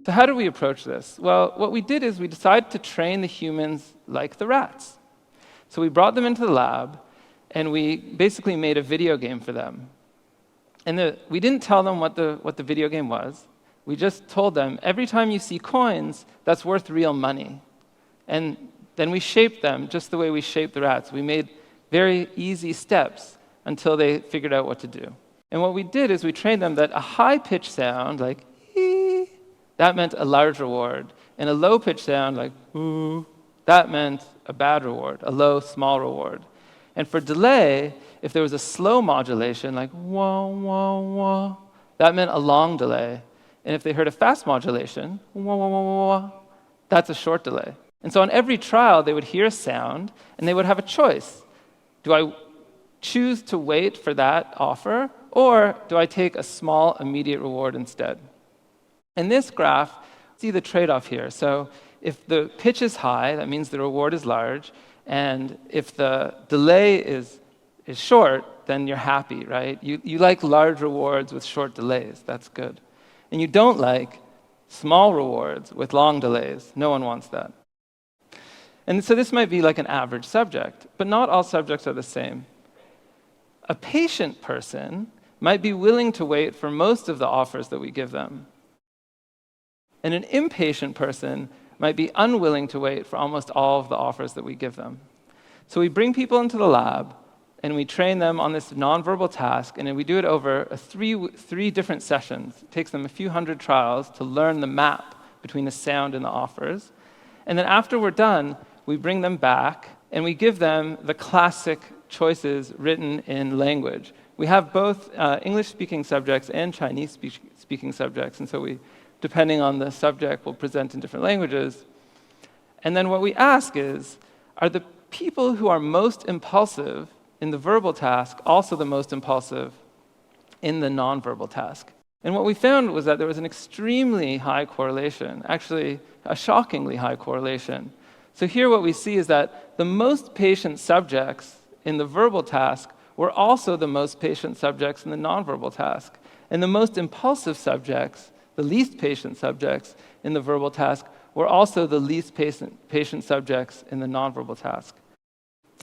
So how do we approach this? Well, what we did is we decided to train the humans like the rats. So we brought them into the lab, and we basically made a video game for them. And we didn't tell them what the video game was. We just told them, every time you see coins, that's worth real money. And then we shaped them just the way we shaped the rats. We made very easy steps until they figured out what to do. And what we did is we trained them that a high-pitched sound, like ee, that meant a large reward. And a low-pitched sound, like ooh, that meant a bad reward, a low, small reward. And for delay, if there was a slow modulation, like wah, wah, wah, that meant a long delay. And if they heard a fast modulation, wah, wah, wah, wah, wah, that's a short delay. And so on every trial, they would hear a sound, and they would have a choice. Do I choose to wait for that offer, or do I take a small, immediate reward instead? In this graph, see the trade-off here. So if the pitch is high, that means the reward is large. And if the delay is short, then you're happy, right? You like large rewards with short delays. That's good. And you don't like small rewards with long delays. No one wants that. And so this might be like an average subject, but not all subjects are the same. A patient person might be willing to wait for most of the offers that we give them. And an impatient person might be unwilling to wait for almost all of the offers that we give them. So we bring people into the lab, and we train them on this nonverbal task, and we do it over three different sessions. It takes them a few hundred trials to learn the map between the sound and the offers. And then after we're done, we bring them back, and we give them the classic choices written in language. We have both English-speaking subjects and Chinese-speaking subjects, and so we, depending on the subject, will present in different languages. And then what we ask is, are the people who are most impulsive in the verbal task also the most impulsive in the nonverbal task? And what we found was that there was an extremely high correlation, actually a shockingly high correlation. So here what we see is that the most patient subjects in the verbal task were also the most patient subjects in the nonverbal task. And the most impulsive subjects, the least patient subjects in the verbal task, were also the least patient subjects in the nonverbal task.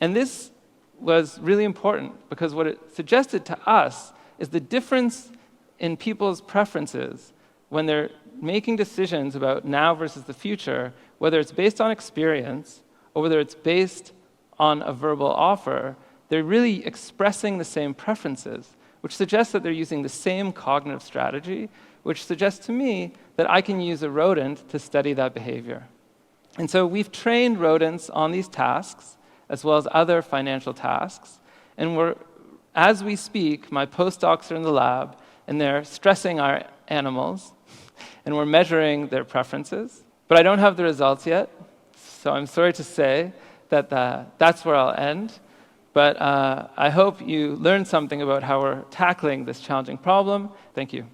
And this was really important because what it suggested to us is the difference in people's preferences when they're making decisions about now versus the future, whether it's based on experience or whether it's based on a verbal offer, they're really expressing the same preferences, which suggests that they're using the same cognitive strategy, which suggests to me that I can use a rodent to study that behavior. And so we've trained rodents on these tasks, as well as other financial tasks. And as we speak, my postdocs are in the lab, and they're stressing our animals, and we're measuring their preferences. But I don't have the results yet, so I'm sorry to say that that's where I'll end. But I hope you learned something about how we're tackling this challenging problem. Thank you.